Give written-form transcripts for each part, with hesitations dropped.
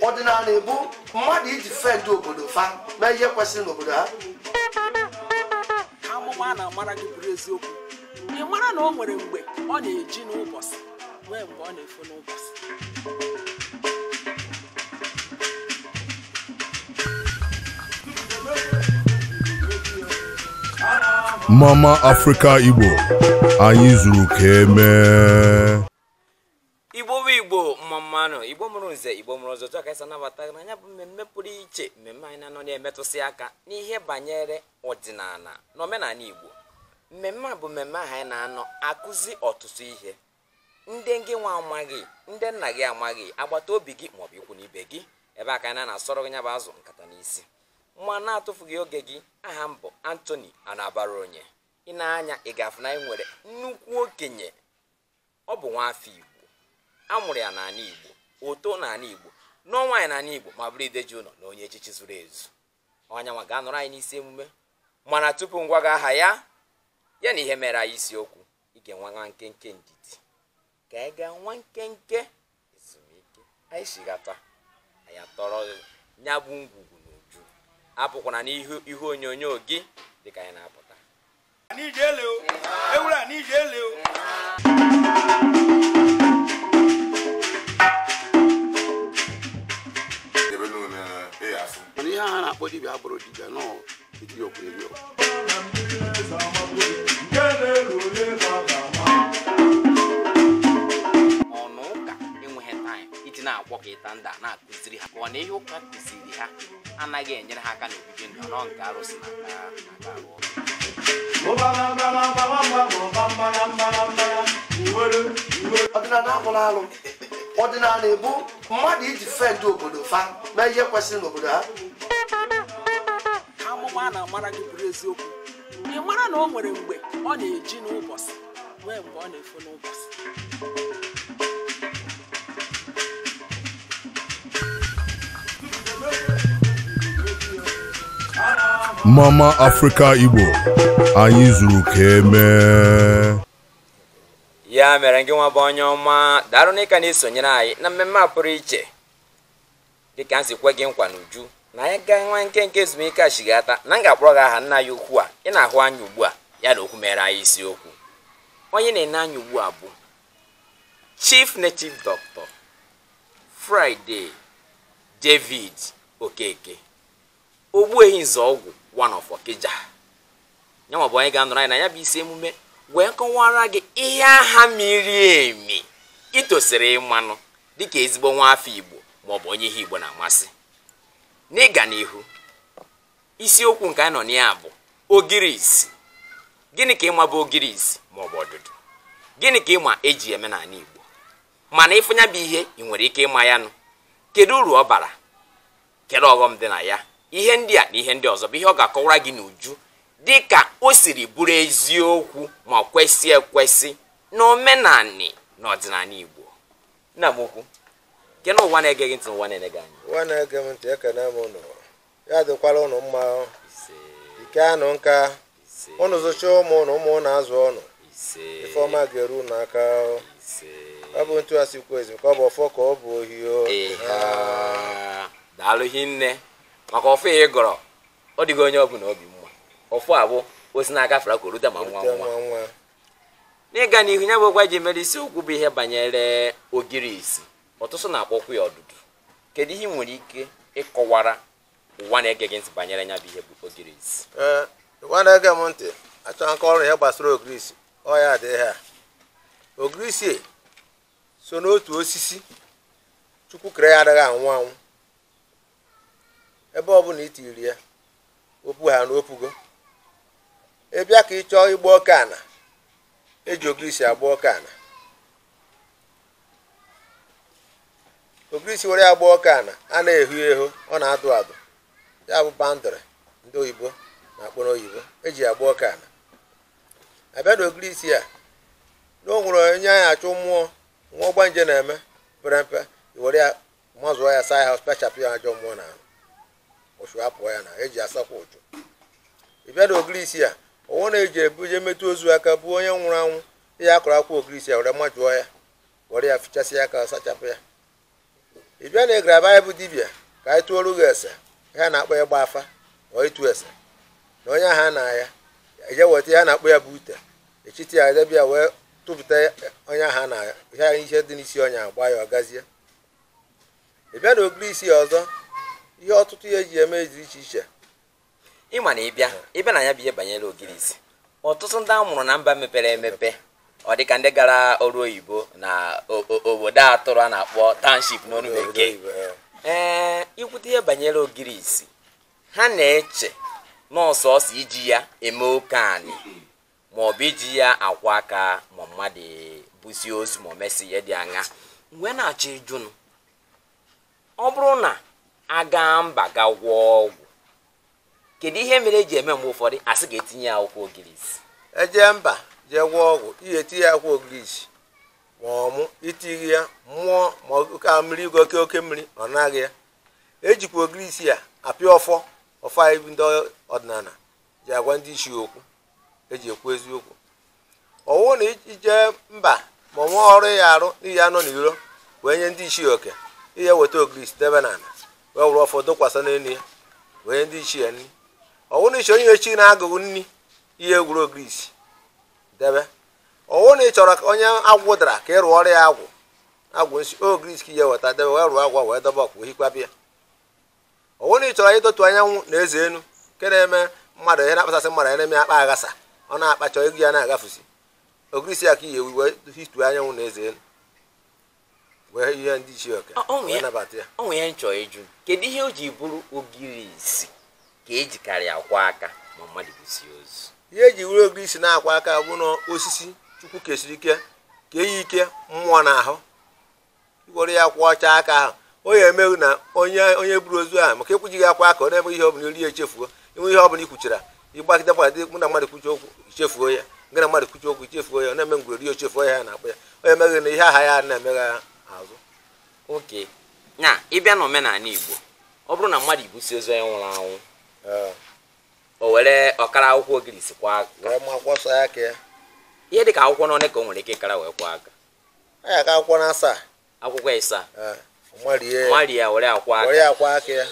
Ordinary book, mmadụ iji fend obodo fa na ihe kwesịrị n'obodo ha. Amụma na amara gị bụrụ eziokwu. Ị mara na o nwere mgbe ọ na-eji n'ụbọchị nwee mgbe ọ na-efu n'ụbọchị. Mama Africa Igbo, anyị zuru keme. Igbo mmammanụ Igbo mụrụ nze Igbo mụrụ ọzọ ka ịsa nabata na anya bụ mmemme pụrụ iche mmemme anyị na-anọ na-emetụsị aka n'ihe banyere ọdịnala na omenala Igbo. Mmemme a bụ mmemme ahụ anyị na-anọ akụzi ọtụtụ ihe ndị gị nwa amaghị ndị nna gị amaghị agbata obi gị maọbụ ikwu na ibe gị ebe aka anyị na-asọrọ gị nya bụ azụ nkata n'isi mma na-atụfughị oge gị. Aha m bụ Anthony Anabara onye ị na-anya ị ga-afụ na anyị nwere nnukwu okenye. Ọ bụ nwafọ Igbo amụrụ ya n'ala Igbo oto n'ala Igbo n'ọnwa anyị n'ala Igbo ma bụrụ ideji ụlọ na onye echichi zuru ezu. Ọnyanwa ga-anọrọ anyị n'isi emume mana tupu ngwa gị aha ya na ihe mere anyị isiokwu ị ga-enwe nwa nkenke ndidi ka anyị ga nwa nkenke ezumike anyị shigata anyị atọrọ nya bụ ngwugwu n'uju apụkwana n'ihu onyonyo gị dịka anyị na-apụta. Ihe a na-akpọ dibịa abụrụ dibịa nọ iji okwu ọnụ ụka enweghị taịm iji na-akpọ ka ịta ndị a na-akụziri ha ka ọ na ihe ụka kụziri ha anaghị enyere ha aka n'obibi ndụ nọ nke arụsị na aka arụ ọdịnala akpọrọ alụ. Ọdịnala bụ mmadụ iji fend obodo fa na ihe kwesịrị n'obodo ha. Amụma na amara gị bụrụ eziokwu. Ị mara na o nwere mgbe ọ na-eji n'ụbọchị nwee mgbe ọ na-efu n'ụbọchị. Mama Africa Igbo, anyị zuru keme. Ya mere gị nwa bụ onye ọma darụ n'ịka na-esonyere anyị na mmemme a pụrụ iche dịka nsi kwe gị nkwa n'uju na anyị gaa nwa nke ezumike a shigata na m ga-akpọrọ gị aha nna ya ukwu a ị na-ahụ anya ugbu a ya na okwu mere anyị isiokwu. Onye na-ene anya ugbu a bụ Chief Native Doctor Friday David Okeke Ogbuehi Nzọgwụ one of Okija. Nyanwa bụ onye ga-anọrọ anyị na ya bụ isi emume wee kọwara gị ihe aha miri emi itosiri ịmanụ dịka ezigbo nwa afọ Igbo maọbụ onye ihe Igbo na-amasị. N'ịga n'ihu isiokwu nke anyị nọ n'ya bụ ogirisi. Gịnị ka ịma bụ ogirisi maọbụ ọdụdụ? Gịnị ka ịma eji eme n'ala Igbo? Mana ịfụnya bụ ihe ị nwere ike ịma ya nụ. Kedu uru ọ bara? Kedu ọghọm dị na ya? Ihe ndị a na ihe ndị ọzọ bụ ihe ọ ga-akọwara gị n'uju dịka o siri bụrụ eziokwu ma kwesị ekwesị n'omenani na ọdịnala Igbo. Nna m ukwu, kena ụwa na-ege gị ntị n'ụwa na-ege anyị. Ụwa na-ege m ntị ekene m ụnụ. Ya dịkwala ụnụ mma. Ike anụ nka. Ụnụ zụcha ụmụ ụnụ azụ ọnụ. Ifeọma ga-eru n'aka. Ọ bụ ntu asị kwu ezi ka ọ bụ ọfọ ka ọ bụ ohio. Daalụ hinne maka ọfọ ị gọrọ ọ dịghị onye ọ bụla obi mma. Ọfọ abụ osi n'aka fara ka oruta ma nwa. N'ịga n'ihu ya bụ gwa ji mere isiokwu bụ ihe banyere ogirisi. Ọtụtụ na-akpọkwa ya ọdụdụ. Kedu ihe nwere ike ịkọwara ụwa na-ege gị ntị banyere ya bụ ihe bụ ogirisi? Ụwa na-ege m ntị achọghị nke ọrụ ya gbasara ogirisi. Ọ ya dị ha. Ogirisi so n'otu osisi Chukwu kere ya adịghị anwụ anwụ. Ebe ọ bụla itiri ya opu ha n'opugo. Ebịa ka ị chọọ igbo oke ana eji ogirisi agba ọka ana. Ogirisi were agba ọka ana a na-ehu ehu, ọ na-adụ adụ, ya bụ bandịrị ndị oyibo na-akpọ n'oyibo, eji agba ọka ana. Abịa na ogirisi a na o nwere onye anyị achụ mmụọ nwa ọgbanje na-eme pere mpe, iwere ya mazụọ ya, saa ya, kpachapụ ya ajọ mmụọ na ụchụ apụọ ya na eji asakwa ụchụ. Ịbịa na ogirisi a ọnwụ na-eji ebuje metụ ozu aka bụ onye nwụrụ anwụ, ihe akọrọ akwa ogirisi a were majụọ ya, were ya fichasị ya aka, sachapụ ya. Ịbịa na ịgraba ya bụ dibịa ka anyị tụọrụ gị ese, ha na-akpọ ya gba afa ọ ịtụ ese, na onye aha na ya eje weta ya na-akpọ ya bụ ute, echiti ya debịa wee tụpụta onye aha na ya ihe dị n'isi ọnya agba ya ọgazie. Ịbịa na ogirisi ọzọ, ihe ọtụtụ ihe eji eme dị iche iche. ịma na ịbịa na ya bụ ihe banyere ogirisi, ọtụtụ ndị a mụrụ na mba mepere emepe, ọ dịka ndị gara ọrụ oyibo na obodo atụrụ a na-akpọ township n'ọnụ bekee. Ikwute ihe banyere ogirisi, ha na-eche n'ọsọsọ iji ya eme oke anị, ma ọ bụ iji ya akwa aka ma mmadụ busi ozu ma o mesi ihe dị aṅa. Mgbe na-achọ ịjụnụ, ọ bụrụ na aga mba ga gwọọ ọgwụ, kedu ihe mere eji eme mgbe ụfọdụ asị ga-etinye ya akwụkwọ ogirisi? Eje mba jee gwọọ ọgwụ, ihe etinye ya akwụkwọ ogirisi ma ọmụ itighi ya mmụọ ma ka mmiri igo oke mmiri ọ naghị ya. Ejikwa ogirisi a apịa ọfọ anyị ndị ọdịnala ji agwa ndị isi okwu, eji ekwu eziokwu. Ọwụ na ije mba ma ọnwa ọrụ ya arụ n'ihi anọ n'iro wee nye ndị isi oke, ihe weta ogirisi debe n'ala wee were ọfọ dokwasa n'elu ya wee nye ndị isi ya nri. Ọwụ na iche onye echi na-agụgụ nri ihe egwuru ogirisi debe. Ọwụ na ị chọrọ ka onye agwụ dara ka ị rụọ ọrụ ya agwụ nsi, ogirisi ka ihe weta debe wee rụọ agwọ wee debe ọkụ hikwabịa. Ọwụ na ị chọrọ ịtụtụ anyanwụ na eze enu nke na-eme mmadụ ihe na-akpasasị mmadụ ya na-eme akpa aghasa, ọ na-akpacha ego ya na-agafusi, ogirisi a ka ihe wee hitu anyanwụ na eze enu wee ihe ndị isi oke wee nabata ya. O nwere ihe nchọ ịjụ, kedu ihe o ji bụrụ ogirisi ka ejikarị akwa aka ma mmadụ busi ozu? Ihe eji were ogirisi na-akwa aka bụ na osisi Chukwu kesiri ike ka eyi ike mmụọ n'ahụ, iwere ya kwa ọcha aka ahụ o ya emeghị na onye buru ozu ahụ maka ekwujighị akwa aka ọ na-eme ihe ọbụla iri echefuo, inwe ihe ọbụla ikwuchara ịgbagide gbadị mụ na mmadụ kwuchi okwu ichefuo ya, nga na mmadụ kwuchi okwu ichefuo ya, ọ na-eme ngwere rie ochefuo ya na-akpọ ya, o ya emeghị na ihe aha ya na-emegha azụ. Oke, nya ịbịa n'omenala Igbo, ọ bụrụ na mmadụ ibusi ozu onye nwụrụ anwụ, o were ọkara akwụkwọ ogirisi kwa aka, wee makwọsọ aka ya. ihe dị ka akwụkwọ n'one ka o nwere ike ịkara wee kwa aka. Ya ka akwụkwọ na asaa, akwụkwọ ịsaa, mmadụ ya were akwa aka ya.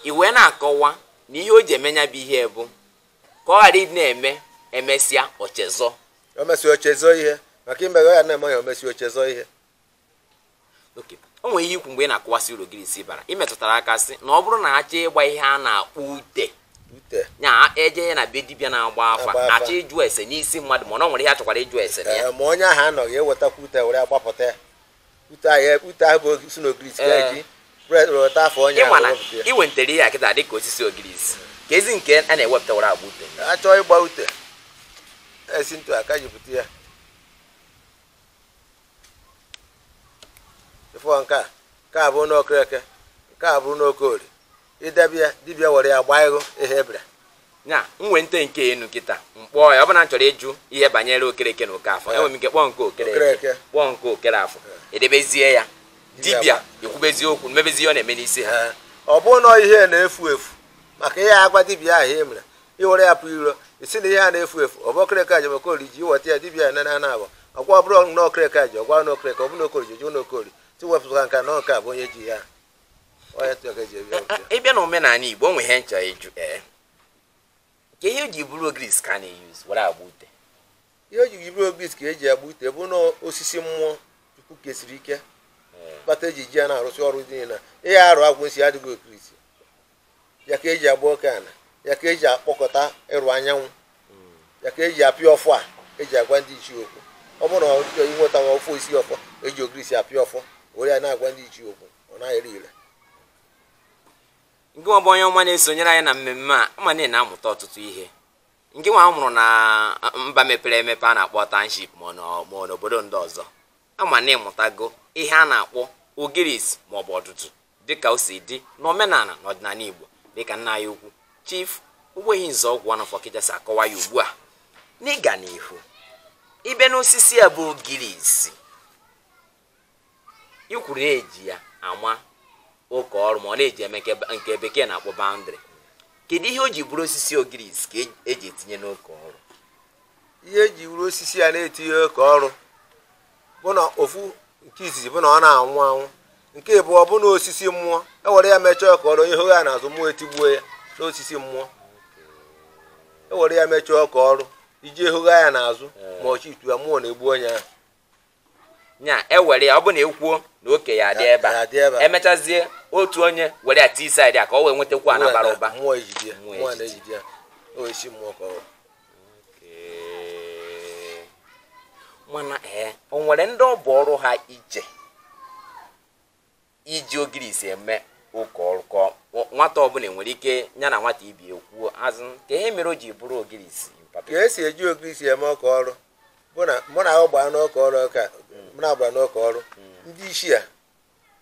I wee na-akọwa na ihe o ji emenya bụ ihe bụ ka ọ ghara ịdị na-eme emesịa ochezọ. O mesi ochezọ ihe maka imeghe ya na-eme ya, o mesi ochezọ ihe. Oke, o nwere ihe ikwu mgbe ị na-akọwasị uru ogirisi bara, imetụtara aka sị na ọ bụrụ na achọ ịgba ihe a na-akpọ ute nya eje ya na be dibịa na-agba afa, achọ ịjụ ese n'isi mmadụ mana ọ nwere ihe a chọkwara ịjụ ese na ya, ma onye ahụ anọghị ewetakwa ute were agbapụta ya. Ute ahụ bụ si na ogirisi ya ji weta afọ onye ahụ. Iwentere ihe a kịta dị ka osisi ogirisi, ka ezi nke a na-ewepụtawara agba ute. Achọọ ịgba ute esi ntụ aka jipụta ya. Ifo nke a bụ n'okereke, nke a bụ n'okorie, idebe ya dibịa were ya gbaa ego ihe ebere. Nya nwe nte nke enu kịta mkpọọ ya, ọ bụ na m chọrọ ịjụ ihe banyere okereke na oke afọ, enwere m ike kpọọ nke okereke kpọọ nke okere afọ, edebezie ya dibịa ekwubezie okwu mebezie ọ na-eme n'isi ha. Ọ bụ na ihe na-efu efu maka ihe agwa dibịa ahụ ihe mere iwere ya pụ iro, isi na ihe a na-efu efu ọ bụ okereke aja maka ori ji iweta ya dibịa ya na abụ ọgwa ọ bụrụ na okereke aja ọgwa na okereke, ọ bụ na okori ji jụ na okori tiwepụta nka na nke a bụ onye ji ya. Ịbịa na omenala Igbo, o nwere ihe nchọ ịjụ, ka ihe o ji bụrụ ogirisi ka a na-eyuzu were agba ute? Ihe o ji bụrụ ogirisi ka eji agba ute bụ na osisi mmụọ Chukwu kesiri ike kpata eji ji ya na-arụsị ọrụ dị niile. Ihe arụ agwụ nsị adịghị ogirisi ya ka eji agba oke ana, ya ka eji akpọkọta ịrụ anyanwụ, ya ka eji apịa ọfọ a eji agwa ndị ichie okwu. Ọ bụrụ na ọ chọrọ inweta nwa ofe isi ọfọ eji ogirisi apịa ọfọ were ya na-agwa ndị ichie okwu, ọ naghị ire. Nke ọ bụ onye ọma na-esonyere anyị na mmemme a, ama na ị na-amụta ọtụtụ ihe. nke nwa mụrụ na mba mepere emepe a na-akpọ township ma n'obodo ndị ọzọ ama na ịmụtago ihe a na-akpọ ogiris maọbụ ọdụdụ dịka o si dị n'omenala na ọdịnala Igbo dịka nna ya ukwu Chief Ogbuehi Nzọgwụ Nwafor Okija si akọwa ya ugbu a n'ịga n'ihu ibe n'osisi ya bụ ogirisi ikwuru eji ya ama oke ọrụ ma ọ na-eji eme nke bekee na-akpọ boundary. Kedu ihe o ji bụrụ osisi ogirisi ka eji etinye n'oke ọrụ? Ihe eji bụrụ osisi ya na-etinye oke ọrụ bụ na ofu nke izizi bụ na ọ na-anwụ anwụ, nke abụọ bụ na osisi mmụọ ewere ya mechaa ọka ọrụ, ihe ya na-azụ mmụọ etigbuo ya n'osisi mmụọ, ewere ya mechaa ọka ọrụ iji hụgha ya n'azụ ma ọchitu ya mmụọ na-egbu onye ahụ. Nya ewere ya ọ bụ na ekwuo na oke ya adị ebe a emechazie otu onye were ya tii saịdị a ka o wee nwetakwa ana bara ụba. Mmụọ ejide ya, mmụọ na-ejide ya isi mmụọ ka ọ mana o nwere ndị ọ bụ ọrụ ha iji ogirisi eme oke ọrụ ka nwata ọbụla nwere ike ya na nwata ibi ekwuo azụ ka ihe mere o ji bụrụ ogirisi? Ka esi eji ogirisi eme ọka ọrụ bụ na mụ na ọ gbaa n'ọka ọrụ ka mụ na-agba n'ọka ọrụ ndị isi a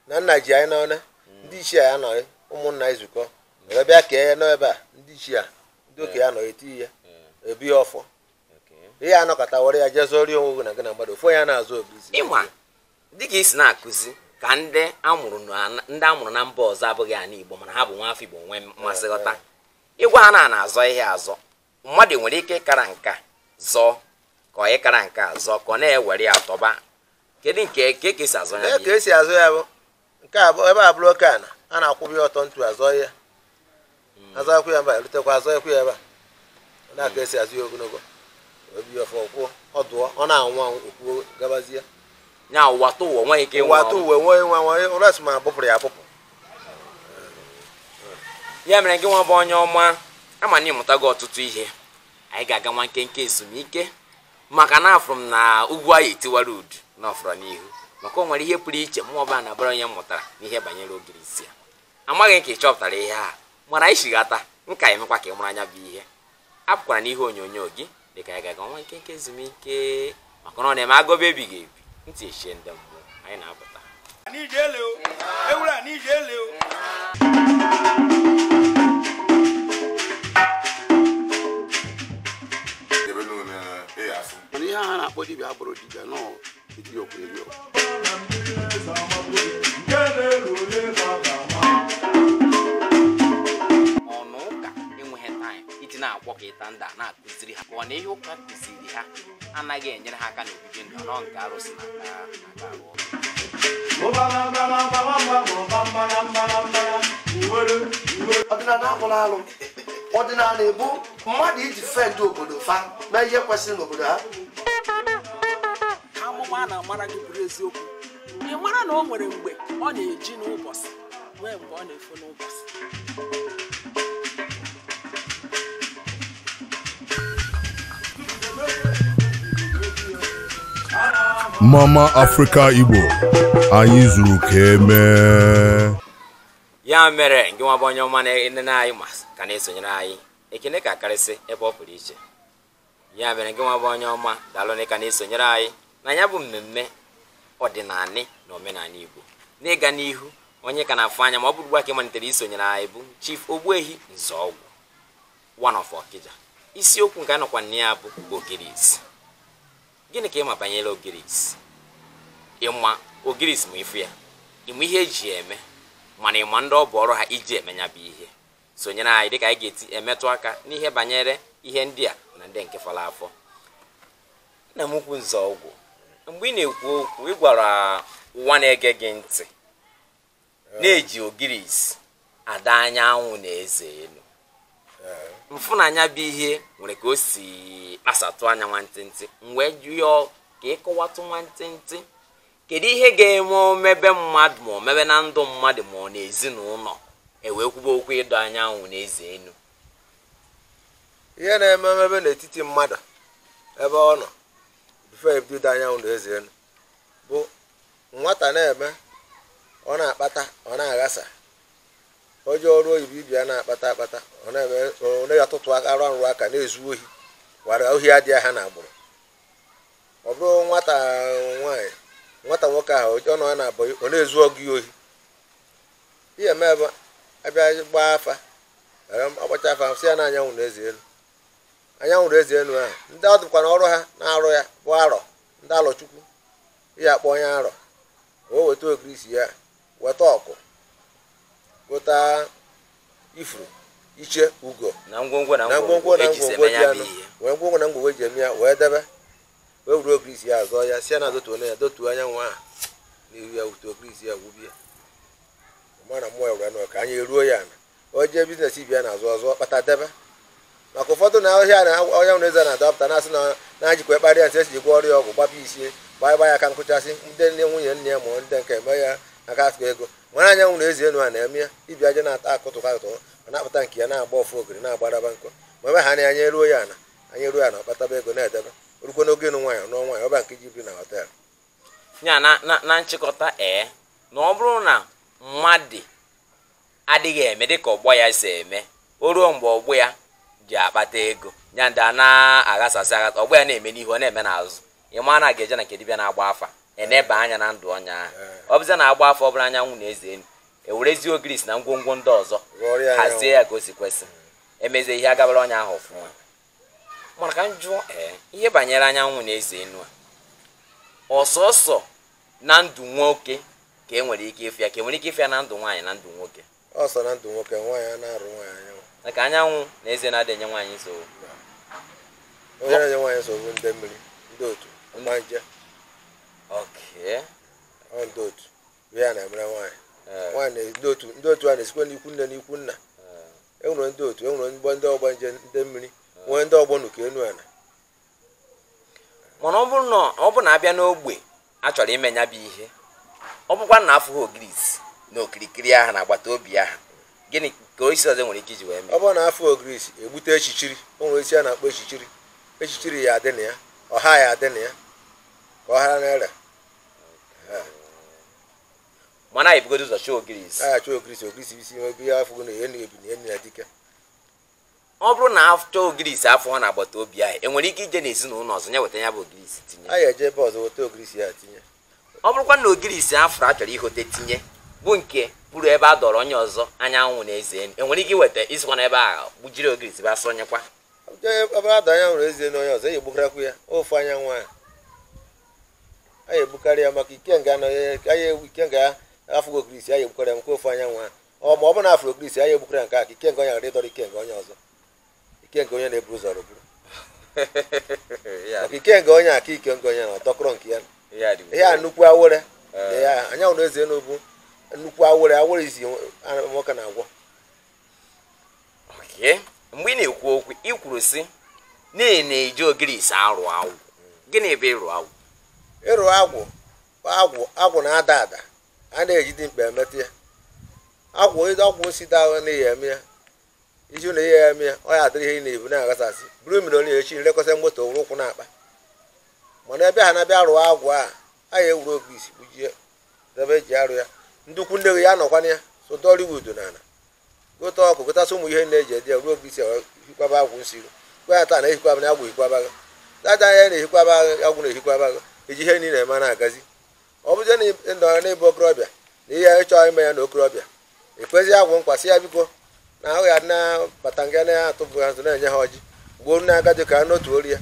na nna ji anyị n'ọna ndị isi a ya nọghị ụmụnna izukọ were bịa kee ya n'ebe a ndị isi a ndị okenye ya nọ eti ya ebi ya ọfọ ihe anọkọta were ya jee zọrie onwe na gị na mmadụ ofu ya na-azụ ogirisi. Ịma dịka isi na-akụzi ka ndị amụrụ na mba ọzọ abụghị ana Igbo mana ha bụ nwafọ Igbo nwee mmasị ghọta ịgwa ha na-azọ ihe azọ, mmadụ nwere ike ịkara nka zọọ ka ọ ịkara nka azọ ka ọ na-ewere ya tọba. Kedu nke ka esi azọ ya? Ka esi azọ ya bụ nke abụọ ebe a bụrụ oke ana a na-akwụbụ ya ọtọ ntu azọ ya azọkwa ya mba erutekwa azọ ekwu ya ebe a na-aka esi azụ ya ogologo obi ọfọ kwuo ọdụọ ọ na-anwụ anwụ okwuo gabazie nya ụwa tụ ụwa nweghị ike ịnwe ụwa tụ uwe nwee nwa ụrasị ma bụpụrụ ya abụpụ. Ya mere gị nwa bụ onye ọma ama na ịmụtago ọtụtụ ihe. Anyị ga-aga nwa nkenke ezumike maka na afụrụ m na ugwu anyị etiwara udu na ọfụrụ n'ihu maka o nwere ihe pụrụ iche mmụọ ọbụla na-abara onye mụtara n'ihe banyere ogirisi a. Amaghị ka ị chọpụtara ihe a mana anyị shighata nka emekwa ka ị mara anya bụ ihe apụkwara n'ihe onyonyo gị dịka anyị ga-aga nwa nkenke ezumike maka na ọ na-eme agụba ebighị ebi ntị echie ndị mmụọ. Anyị na-apụta ihe a na-akpọ dibịa abụrụ dibịa n'okwu ọnụ ụka enweghị taịm iji na-akpọ ka ịta ndị a na-akụziri ha ọ na ihe ụka kụziri ha anaghị enyere ha aka n'obibi ndụ nọ nke arụsị na aka arụ ọdịnala akpọrọ alụ ọdịnala ebu mmadụ iji fendị obodo fa mee ihe kwesịrị n'obodo ha. Amụma a na-amara gị bụrụ eziokwu. Ị mara na o nwere mgbe ọ na-eji n'ụbọchị nwee mgbe ọ na-efo n'ụbọchị. Mama Africa Igbo, anyị zuru ka eme. Ya mere gị nwa bụ onye ọma na-enene anyị ma ka na-esonyere anyị ekene ka karịsị ebe ọ pụrụ iche. Ya mere gị nwa bụ onye ọma daalụ na ka na-esonyere anyị na ya bụ mmemme ọdịnala na omenala Igbo. N'ịga n'ihu onye ka na-afụ anya ma ọ bụrụ ugbu a ka malitere isonyere anyị bụ Chief Ogbuehi Nzọgwụ Nwafor Okija. Isiokwu nke anọkwa na ya bụ ogirisi. Gịnị ka ịma banyere ogirisi? Ịma ogirisi ma ifu ya, ịma ihe eji eme mana ịma ndị ọ bụ ọrụ ha iji emenya bụ ihe. Sonyere anyị dịka anyị ga-eti emetụ aka n'ihe banyere ihe ndị a na ndị nke fọrọ afọ. Nna m ukwu Nzọgwụ, mgbe ị na-ekwu okwu ị gwara ụwa na-ege gị ntị na-eji ogirisi ada anyanwụ na eze elu. Mfụnanya bụ ihe nwere ka o si kpasatụ anya nwantịntị mgbe jụọ ka ịkọwatụ nwantịntị kedu ihe ga-eme omebe mmadụ ma omebe na ndụ mmadụ ma ọ na ezinụlọ ewee kwuba okwu ịdọ anyanwụ na eze elu. Ihe na-eme omebe n'etiti mmadụ ebe ọ nọ bifo ebido ịdọ anyanwụ na eze elu bụ nwata na-eme ọ na-akpata ọ na-aghasa oje ọrụ oyibo ibi ya na-akpata ọ na-eme ọ na-atụtụ arụ aka na-ezu ohi wara ohi adịghị ha na agbụrụ ọ bụrụ nwata nwaanyị nwata nwoke ahụ ọ nọ na abụghị ọ na-ezu ọgụ ohi ihe mebe abịa gbaa afa ọgbacha afa si ya na anyanwụ na-eze elu anyanwụ na-eze elu ahụ ndị ọ dịkwa na ọrụ ha na-arụ ya bụ arọ ndị alọchukwu ihe akpọ onye arọ o weta ogirisi ya weta ọkụ weta ifuru iche ugo na ngwongwo dị anụ wee ngwongwo na ngwongwo eji eme ya wee debe wee wuru ogirisi ya azọ ya si ya na dotuo ya dotuo anyanwụ ahụ n'ihu ya wute ogirisi ya gwubie mana mmụọ ya were nọ ka anyị eruo ya na o jee biznes ibi ya na-azụ ọzọ kpata debe maka ụfọdụ na ọhịa na ọhịa na-eze na-adọpụta na-asị na njikwa kparịa ntị esi jikwa ọrịa ọgwụ gbapụ isi gbaa ya aka nkụchasị ndị nne nwunye nne ya ma ndị nke eme ya aka afọ ego mana anyanwụ na-ezi enu a na-eme ya ibi aja na-ata akụtụ ọ na-akpata nke ya na-agba ofu ogiri na-agbaraba nkọ ma ebe ha na anya eruo ya na anyị eruo ya na ọkpataba ego na-edebe orukwe n'oge ịnụ nwaanyị nụọ nwaanyị ọba nke ji biri na họteelụ ya na nchịkọta na ọ bụrụ na mmadụ adịghị eme dịka ọgbọ ya si eme o ruo mgbe ọgbọ ya ji akpata ego ya ndị a na-aghasasị aghasa ọgbọ ya na-eme n'ihu ọ na-eme n'azụ ịma na ga-eje na nke dibịa na-agba afa eneba anya na ndụ ọnya ahụ ọ bụzi na-agba afa ọ bụla anyanwụ na-eze enu ewerezi ogirisi na ngwongwo ndị ọzọ hazie ya ka o si kwesị emezie ihe agabara ọnya ahụ ọfụma mana ka m jụọ ihe banyere anyanwụ na-eze enu a ọsọsọ na ndụ nwoke ka e nwere ike ịfịa ka e nwere ike ịfịa na ndụ nwaanyị na ndụ nwoke ọsọ na ndụ nwoke nwaanyị a na-arụ nwaanyị anyanwụ maka anyanwụ na-eze na-adị enye nwaanyị nsogbu onye na-enye nwaanyị nsogbu ndị mmiri ndị otu mgbanje ndị otu ihe a na-emere nwaanyị nwaanyị ndị otu a na-esikwa n'ikwu nne n'ikwu nna enwere ndị otu enwere ndị ọgbanje ndị mmiri nwee ndị ọgbọ nuka enu ana mana ọ bụrụ na abịa n'ogbe a chọrọ ime nya bụ ihe ọ bụkwa na afụghị ogirisi na okirikiri ahụ na agbata obi ahụ gịnị ka oisi ọzọ nwere ike iji wee mee ọ bụrụ na afọ ogirisi egbute echichiri o nwere isi a na-akpọ echichiri ya adị na ya ọha ya adị na ya ka ọ hara na-ere mana ebugodo ụzọ chọọ ogirisi chọọ ogirisi isi nwego ya afọ na enu ebi na enu ya dike ọ bụrụ na achọọ ogirisi afọ ha na agbata obi ahụ enwere ike ije n'ezinụlọ ọzọ ya weta ya bụ ogirisi tinye anyị eje ebe ọzọ weta ogirisi ya tinye ọ bụrụkwa na ogirisi afọ a chọrọ ihote tinye bụ nke pụrụ ebe a dọrọ onye ọzọ anyanwụ na-eze enu enwere ike iweta isikwa na ebe ahụ gbujiri ogirisi ba sọnyekwa ebe a dọ anyanwụ na-eze enu onye ọzọ anyị egbukarakwu ya ofu anyanwụ ahụ anyị egbukarị ya maka ikenga afọ ogirisi anyị egbukarị ya maka ofu anyanwụ ahụ ma ọ bụ na afọ ogirisi anyị egbukarị nke aka ikenga onye ghara ịdọrọ ikenga onye ọzọ ikenga onye na-eburu ụzọ rụburu maka ikenga onye aka ikenga onye na ọtọkọrọ nke ya ihe a nnukwu awere anyanwụ na-eze enu bụ nnukwu awere izi nwoke na-agwọ mgbe ị na-ekwu okwu ị kwuru sị na-eji ogirisi arụ agwụ gịnị bụ ịrụ agwụ agwụ na-ada ada a na-ejide mkpa emetụ ya agwụ nsi ahụ na-eyi eme ya iji na ihe ya eme ya ọ ya adịrị ihe ị na-ebu na-aghasasị buru mmiri onye echi nrekọta moto wụrụ ụkwụ na-akpa mana ebe ha na-abịa arụ agwụ a anyị ewuru ogirisi gbujie debe eji arụ ya ndukwu nne gị ya nọkwana ya so Dollywood na ana gote ọkụ gotasị ụmụ ihe na-eji edi ya ruo ogirisi hikwaba agwụ nsiri gwa ya taa na ehikwaba na agwụ hikwaba gị dada ya na-ehikwaba agwụ na-ehikwaba gị eji ihe niile eme na-agazi ọ bụzie na ndọrọ n'ebe okorobịa na ihe ịchọ ime ya na okorobịa ekwezi agwụ nkwasị ya biko na ahụ ya na-bata nga na-atụbụ ha nso na-enye ha ọjị gbuo nne agadi ka ha n'otu ori ya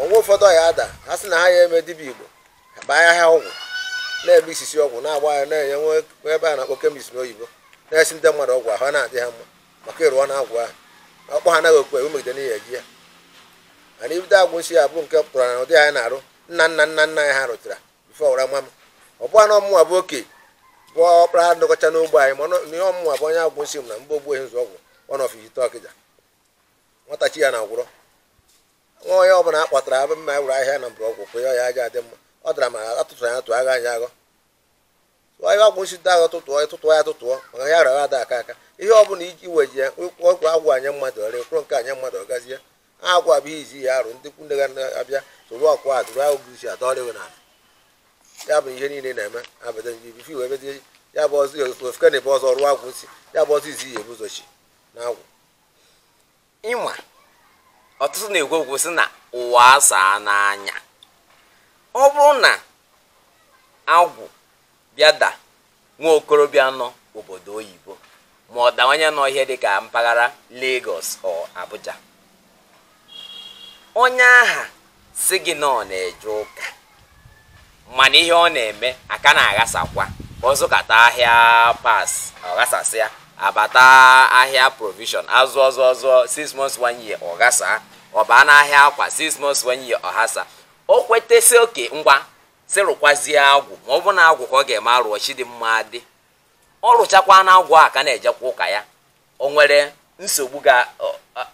onwe ụfọdụ ya ada ha sị na ha ya eme dibịa Igbo baa ya ha ọgwụ na-eme isisi ọgwụ na-agba ya na-enye nwe ebe a na-akpọ kemis n'oyibo na-esi ndị mmadụ ọgwụ ahụ na-adị ha mma maka ịrụọ na agwụ ahụ ọkpọ ha anaghị okwu megide n'ihi eji ya mana ibido agwụ nsị ya bụ nke pụtara na ụdị anyị na-arụ nna anyị ha rụtara bifo wara mma m ọ bụghị na ọmụnwa bụ oke bụ ọkpara ndọkọcha n'ogbe anyị mana ihe ọmụnwa bụ onye agwụ nsị m na mba ogbu ehi nzụ ọgwụ ọnọfijite ọkịja nwatachi ya na agwụrọ nwa onye ọbụla a kpọtara abụ mma ewere ahịa na mbrọgwụ kwụ ya aja adị mma ọ dara ma atụtụrụ ya atụ agha anyị aghọ onye agwụ nsị agha tụtụọ ya tụtụọ maka ya rara ada aka ihe ọ bụla iji weji ya ọgwụ agwụ anya mmadụ ọrịa kwụrụ nke anya mmadụ ọgazie agwụ abụghị izi ya arụ ndị kwunde ga abịa soro ọkụ a dụrụ ahụ gụrisi adọrịghị n'ala ya bụ ihe niile na-eme abada nji bifi wee mezie ya bụ ọzọ ofeke na ebe ọzọ rụọ agwụ nsị ya bụ ọzọ izi ya ebuzochi na agwụ ịnwa ọtụtụ na-ekwu okwu sị na ụwa asaa n'anya. Ọ bụrụ na agwụ bịa da nwa okorobịa nọ obodo oyibo ma ọ dawanye nọ ihe dịka mpaghara Lagos ọ Abuja, onye aha si gị na ọ na-eje ụka mana ihe ọ na-eme aka na-aghasakwa, ọzụkata ahịa pas ọ ghasasịa, abata ahịa provision azụ ọzọ 6 months 1 year ọ ghasa, ọ baa n'ahịa akwa 6 months 1 year ọ ghasa. O kwetesi oke ngwa si rụkwazie agwụ, ma ọ bụ na agwụ ka ọ ga-eme arụọ Chidimma dị, ọ rụchakwa na agwụ a ka na-ejekwa ụka ya. O nwere nsogbu ga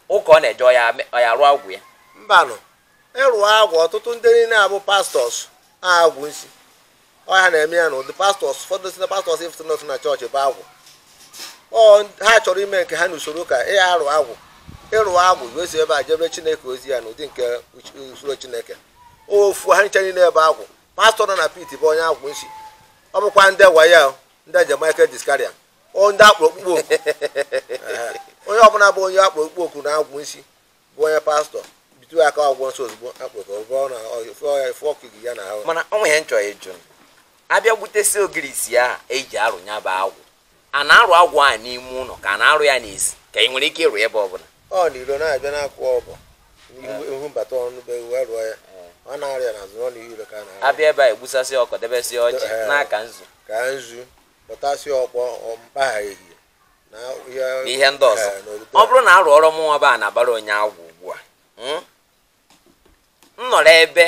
ụka ọ na-eje ọ ya rụọ agwụ ya? Mbanụ, ịrụ agwụ ọtụtụ ndị niile abụ pastọs agwụ nsi ọha na-eme ya n'ụdị pastọs. Ụfọdụ si na pastọs ifụtụnọtụ na chọọchị bụ agwụ, ha chọrọ ime nke ha n'usoro ka arụ agwụ. Ịrụ agwụ wee si ebe a jebe Chineke ozi ya n'ụdị nke usoro Chineke. Ofu ha nche niile ebe agwụ. Pastọ nọ na pit bụ onye agwụ nsi. Ọ bụkwa ndị waya ndị nje Michael Discaria ndị akpụrụ okpukpo oku onye ọbụla bụ onye akpụrụ okpukpo oku na agwụ nsi bụ onye pastọ bitu aka ọgwụ nsọ ozugbo akpụrụ na ọkigi ya na ahụ. Mana ọ nwere nchọ ịjụ, abịa gbutesi ogirisi ahụ eji arụ ya bụ agwụ, a na-arụ agwụ a n'ime ụlọ ka a na-arụ ya n'ezi ka ị nwere ike ịrụ ebe ọbụla? Ọ n'ilo na-abịa n'akwụ ọbụ ihu mbata ọnụ be wee rụọ ya, ọ na-arụ ya n'azụ n'ọnụ ilo ka a na-arụ. Abịa ebe a egbusasị ọkọ debesị ọjị n'aka nzu ka nzu pụtasị ọkpọ mpagha ehihie na ihe ndị ọzọ. Ọ bụrụ na arụ ọrụ mụnwa ba na-abara onye agwụ ugbu a, m nọrọ ebe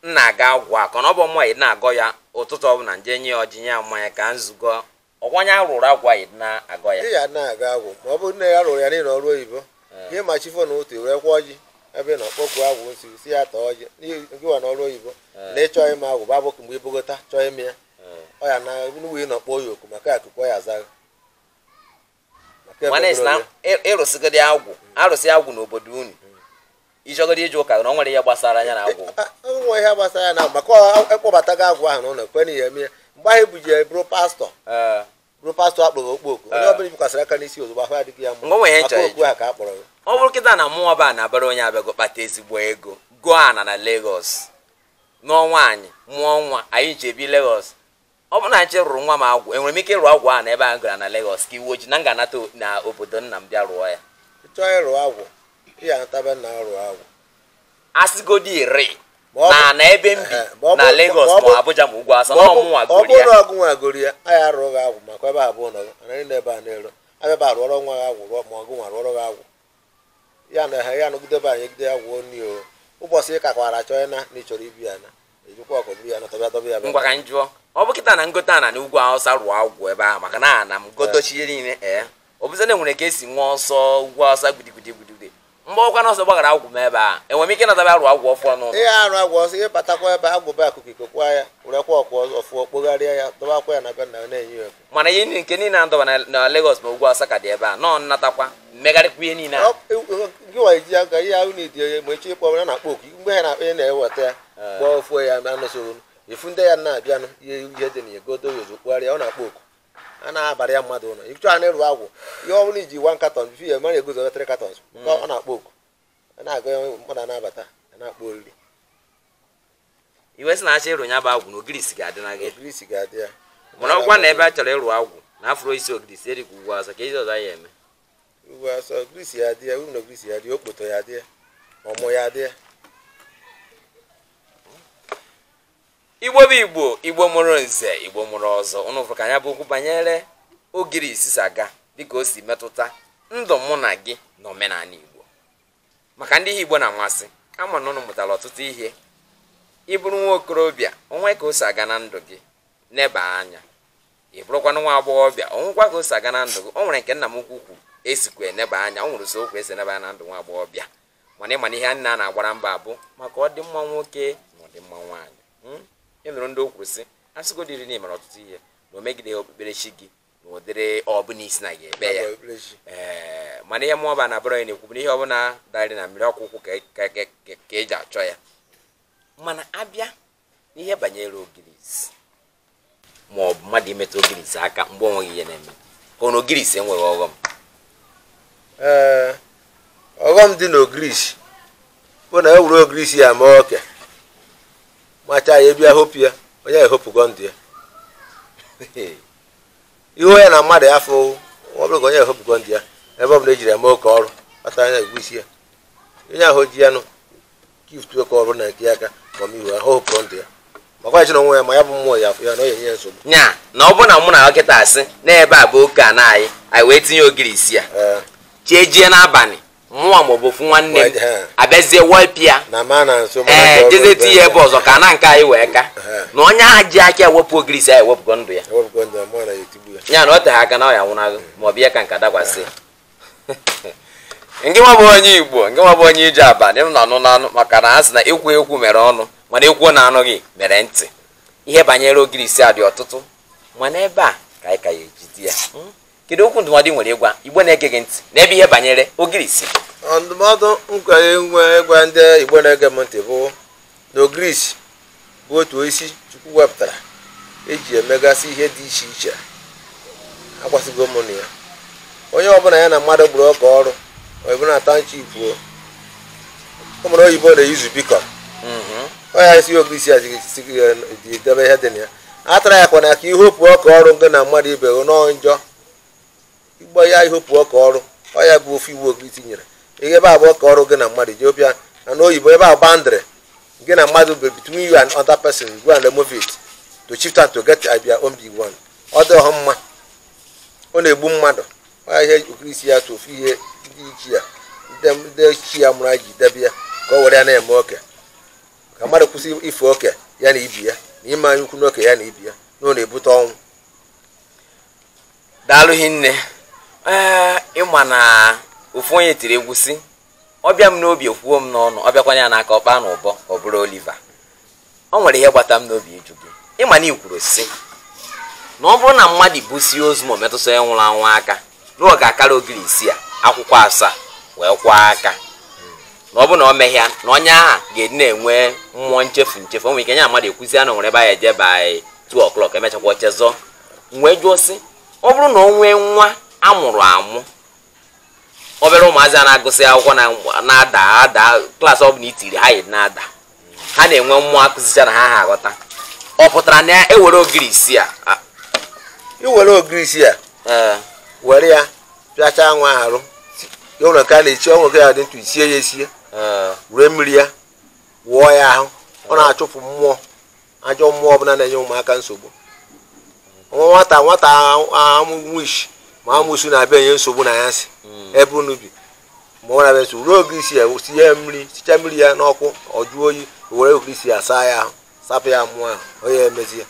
m na-aga agwụ a ka ọ bụ mụ na-agọ ya ụtụtụ ọbụla nje nye ya ọjị nye ya mmanya ka nzukọ ọkwanye arụrụ agwụ anyị na-agọ ya. Ị ya na-aga agwụ ma ọ bụrụ na ya rụrụ ya niile ọrụ oyibo ihe ma chifo na otu wee kwụọ ọjị ebe na ọkpọkụ agwụ nsi si ya taa ọjị ngịwa na ọrụ oyibo na ịchọ ime agwụ babụ mgbe ibogota chọọ ime ya ọ ya na nuwe na ọkpọ ya oku maka akụkọ ya azaghị. Mana isi na ịrụsịgịdị agwụ arụsị agwụ n'obodo unu ịchọgịdị ije ụka na ọ nwere ihe gbasara anya na agwụ? Nwe ihe gbasara ya na maka ekpọbatago agwụ ahụ n'ụlọ kwen ya eme ya mgbe ahụ ebuji ya bụrụ pastọ akpọrọ okpoku onye ọbụla bikwasịrị aka n'isi ozugbo ahụ adịghị ya mma maka okwu ha ka a kpọrọ ya. Ọ bụrụ kịta na mmụọ ba na-abara onye abịago kpata ezigbo ego gụọ ana na Lagos n'ọnwa anyị mụọ nwa anyị chebi Lagos, ọ bụ na nche rụrụ nwa m agwụ, enwere m ike ịrụ agwụ a na ebe a gara na Lagos ka iwu ojii na nganata na obodo nna m bịa rụọ ya? Ịchọọ ịrụ agwụ ihe anatabe na arụ agwụ asịgodi iri na ebe m bi na Lagos ma Abuja ma Ugwu Asa na ọmụnwa ọ bụrụ na ọgụ nwa goro ya anyị arụghị agwụ maka ebe abụọ nọ anaghị na ebe a na-ero abịaba arụọrọ nwa gị agwụ ma ọgụ nwa rụọrọ gị agwụ ya na ha ya nọgidebe anyị gide agwụ oni o ụbọchị ị kakwara chọọ ya na ịchọrọ ibi ya na ejikwa ọkọ buru ya na tọbịa tọbịa ya. Ngwa ka m jụọ, ọ bụ kịta na ngote ana na Ugwu Awụsa rụọ agwụ ebe ahụ maka na ana m gotochie niile ọ bụzi na enwere ka esi nwa ọsọ Ugwu Awụsa gbudigbudigbudigbudig mgbe ọkwa na ọsọ gbagara agwụ m ebe a enwere m ike nataba arụ agwụ ọfụ ọnụ? Ihe arụ agwụ ọsọ ihe batakwa ebe agwụbe akụkụ ikokwa ya werekwa ọkwa ọfụ kpogharịa ya dọbakwa ya na be na na-enye ya. Mana ihe nke niile na-adọba na Lagos ma Ugwu Awụsa ka dị ebe a nọ nnatakwa mmegharịkwa ihe niile a. Gịwa iji aka ihe ahụ na-edi onye ma echi ịkpọ na-akpọ oku mgbe ha na-akpọ na-eweta ya gbaa ofu ya anụsoro efu ndị ya na-abịanụ ihe dị na ya godo ya ozu kpụgharịa ọ na-akpọ oku a na-abara ya mmadụ ụlọ ịchọ a na-eru agwụ ihe ọ bụla iji 1 carton bifi ya mara egozo 3 cartons ọ na-akpọ oku a na-aga mmadụ na-abata a na-akpọ oriri. Iwe sị na-achọ ịrụ ya bụ agwụ na ogirisi ga-adị na gị? Ogirisi ga-adị ya mana ọgwa na ebe a chọrọ ịrụ agwụ na afro isi ogirisi erika Ugwu Awụsa ka ezi ọzọ ya eme? Ugwu Awụsa ogirisi ya dị ya uru na ogirisi ya dị okpoto ya dị ya ọmụ ya dị ya. Igbo bụ Igbo, Igbo mụrụ nze, Igbo mụrụ ọzọ. Unu fụrụ ka anya bụ okwu banyere ogirisi saga dịka o si metụta ndụ mụ na gị na omenala Igbo. Maka ndị ihe Igbo na-amasị ama na unu mụtara ọtụtụ ihe. Ị bụrụ nwa okorobịa onwe ka o si aga na ndụ gị neba anya, ị bụrụkwana nwa agbọghọbịa onwekwa ka o si aga na ndụ gị. O nwere nke nna m ukwu kwuru esikwa eneba anya, o nwere ụzọ okwu esi eneba anya na ndụ nwa agbọghọbịa. Mana ịma na ihe nna a na-agbara mba bụ maka ọdịmma nwoke na ọdịmma nwaanyị. E nụrụ ndị o kwuru sị asịgodiri na ịmara ọtụtụ ihe na o megide okpukperechi gị na ụdịrị ọbụla isi na gị ebe ya. Mana ihe mụọba na abụrụ ya na-ekwu bụ na ihe ọbụla darị na mmiri ọkwụkwụ ka eji achọ ya. Mana abịa n'ihe banyere ogirisi ma ọ bụ mmadụ imetụ ogirisi aka mgbe onweghị ihe na-eme ka ọ na ogirisi enweghị ọghọm? ọghọm dị n'ogirisi bụ na ewuru ogirisi ya mee oke macha ya bịa hopu ya onye ehopụgo ndụ ya ihu ya na mmadụ afọ ọ bụrụ ka onye ehopụgo ndụ ya ebe ọ bụla ejiri eme oke ọrụ kpata anya egbu isi ya onye ahụ ji ya nụ gift oke ọrụ na nke aka ọmihu ahụ hopụrụ ndụ ya makwa echi na onwe ya ma ya bụ mmụọ ya afọ ya na onye nye nsogbu nya na ọ bụ na mụ na dọkịta asị n'ebe a bụ oke a na anyị wee tinye ogirisi a chejie n'abalị mmụọ maọbụ ofu nwanne m abịazie wepịa jezie tinye ebe ọzọ ka na nke anyị wee ka na onye ahụ ji aka ewepụ ogirisi anyị ewepụgo ndụ ya ya na ọ teghị aka na ọ ya nwụnahụ ma ọ bụ ihe ka nka dakwasị nke nwa bụ onye Igbo nke nwa bụ onye ije abalị m nọ n'ọnụ maka na ha sị na ikwu ekwu mere ọnụ mana ekwu na anụghị mere ntị ihe banyere ogirisi a dị ọtụtụ mana ebe a ka anyị ka ya ejide ya kedu okwu ndụmọdụ nwere ịgwa Igbo na-ege gị ntị n'ebe ihe banyere ogirisi ndụmọdụ nkwenye nwe ịgwa ndị Igbo na-ege m ntị bụ na ogirisi bụ otu isi Chukwu wepụtara eji emegasị ihe dị iche iche agbasigo m na ya onye ọbụla ya na mmadụ gburu ọka ọrụ oyibo na township ụmụrụ oyibo na-eyuzu bikọ onye isi ogirisi ya ji debe ihe dị na ya atara ya kwana ka ihopụ ọka ọrụ nke na mmadụ ibe nọọ njọ igbo ya ihopụ ọka ọrụ ọ ya bụ ofu iwu ogirisi nyere ihe ebe abụọ ka ọrụ gị na mmadụ ji ọbịa na n'oyibo ebe ahụ bandịrị gị na mmadụ bụ between you and other person go and remove it to shift and to get their own big one ọ dị ọha mma ọ na-egbu mmadụ ọ ihe ogirisi ya tụfu ihe ndị ichi ya ndị chi ya mụrụ ji debe ya ka ọ were ya na-eme oke ka mmadụ kwụsị ife oke ya na ibi ya na ime anya ukwu n'oke ya na ibi ya na ọ na-ebute ọnwụ. Daalụ hinne. Ịma na ofu onye tiri egwu si ọbịa m n'obi okwuo m n'ọnụ ọbịakwanye ya n'aka ọkpa na ụbọ ọ bụrụ Oliver. Ọ nwere ihe gbata m n'obi ịjụ gị ịma na ikwuru si na ọ bụrụ na mmadụ busie ozu ma metụsọ ya nwụrụ anwụ aka na ọ ga-akara ogirisi ya akwụkwọ 7 wee kwaa aka na ọ bụ na o mehịa na onye ahụ ga-edi na-enwe mmụọ nchefu o nwere ike nya mmadụ ekwuzi anụ nwere ebe ya eje by 2 o'clock emechakwa ochezọ wee jụọ sị ọ bụrụ na o nwee nwa amụrụ amụ obere ụmụazị a na-agụsị akwụkwọ na-ada klaasị ọ bụla itiri ha yiri na-ada ha na-enwe mmụọ akụzicha na ha aghọta ọ pụtara na ewere ogirisi a iwere ogirisi a were ya pịachaa nwa arụ ụlọ ka a na-echi ọnwụ nke ya dị ntụ isie ya esie were mmiri ya wụọ ya ahụ ọ na-achụpụ mmụọ ajọ mmụọ ọbụla na-enye ụmụaka nsogbu nwata amụwishi ma amụsu na-abịa enye nsogbu na ya si ebe unu bi ma ọ na-abịa nso ruo ogirisi ya tinye mmiri sicha mmiri ya n'ọkụ ọ jụọ oyi were ogirisi ya saa ya ahụ sapụ ya mmụọ ahụ onye emezi ya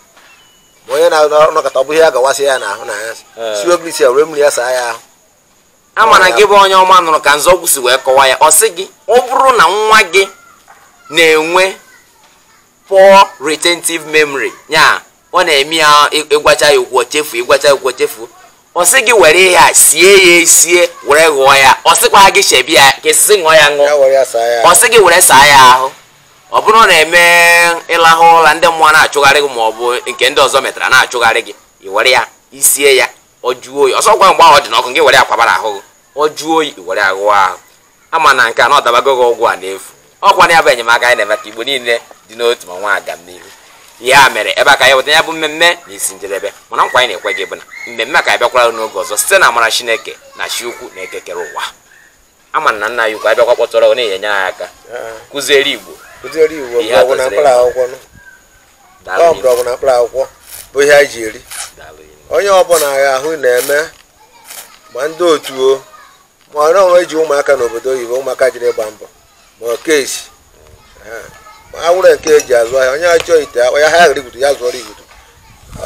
ma onye na-anọkọta ọ bụ ihe ya gawasị ya n'ahụ na ya si ogirisi ya were mmiri ya saa ya ahụ. Ama na gị bụ onye ọma nụrụ ka Nzọgwu si wee kọwaa ya ọ sị gị ọ bụrụ na nwa gị na-enwe poor retentive memory ya ọ na-eme ya ịgwacha ya okwu chefu ịgwacha ya okwu chefu ọ sị gị were ihe a sie ya esie were ghọọ ya ọ sịkwa gị chebi ya ka esi ṅụọ ya ṅụọ ọ sị gị were saa ya ahụ ọ bụrụ na-eme ịlahụ ụra ndị mmụọ na-achụgharị gị ma ọ bụ nke ndị ọzọ metara na-achụgharị gị i were ya isie ya ọ jụọ oyi ọsọ gwa mgbe ahụ dị n'ọkụ gị were akwabara ahụ gị ọ jụọ oyi i were aghụọ ahụ ama na nke a na ọdabago gị ọgwụ a n'efu ọkwa na ya bụ enyemaka anyị na-eme ka Igbo niile dị n'otu ma nwa aga m n'ihu ya mere ebe a ka ya weta ya bụ mmemme na isi njedebe mana nkwa anyị na-ekwe gị bụ na mmemme ka anyị bịakwara n'oge ọzọ site na amara Chineke na chi ukwu na ekekere ụwa ama na nna ya ukwu abịakwa kpọtọrọ na-enye anyị aka kụziere Igbo ihe bụ na mkpụrụ akwụkwọ bụ ihe anyị ji eri onye ọbụla ahụ na-eme ma ndị otu ma ọ na-onwe eji ụmụaka n'obodo oyibo ụmụaka jiri ịgba mbọ ma okesi ma awụrụ nke eji azụ ahịa onye achọ ite akpọ ya ha rigbutu ya zụọrọ igbutu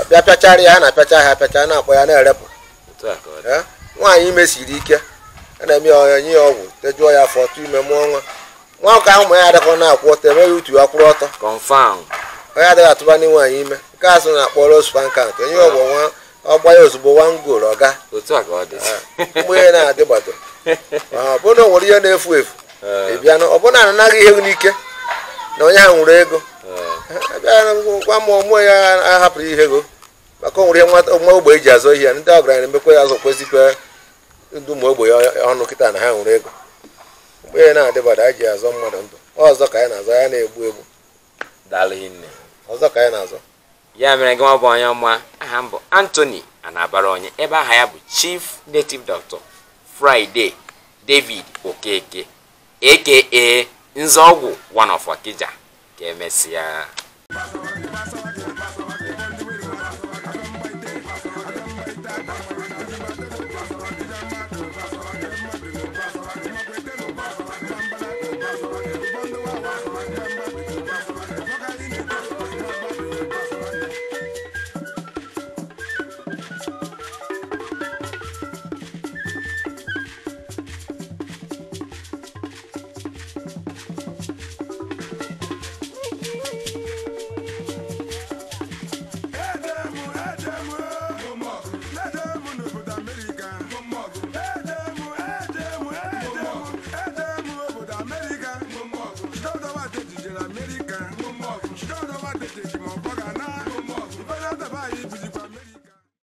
bịa pịachara ya ha na-apịacha ha apịacha na-akpọ ya na-erepụ nwaanyị ime siri ike a na-eme ya onye nye ya ọgwụ tejuo ya afọ tụ ime mụọ nwa nwoke ahụ ma ya adịkọ na-akwụ ọtọ eme ya utu ya kwụrụ ọtọ onye adịghị atụba ndị nwaanyị ime nke azụ na-akpọrọ spankant onye ọgwụ nwa ọgba ya ozugbo wangol ọga mgbe ihe na-adị gbado ọ bụrụ na o nwere ihe na-efu efu ịbịa na ọ bụrụ na anaghị ihe n'ike na onye ha nwere ego gwa m ọmụọ ya ahapụrụ ihe ego maka o nwere ihe nwa ogbe eji azụ ihe ndị ọgaranya na-emekwa ya azụ kwezikwa ndị ụmụ ogbe ọnụ kịta na ha nwere ego mgbe na-adịbada anyị ji azọ mmadụ ndụ ọzọ ka anyị na-azọ ya na-egbu egbu daalụ hinne ọzọ ka anyị na-azọ ya mere gị nwa bụ onye ọma aha mbụ Anthony Anabara onye ebe aha ya bụ Chief Native Doctor Friday David Okeke aka Nzọgwụ one of Okija ka emesịa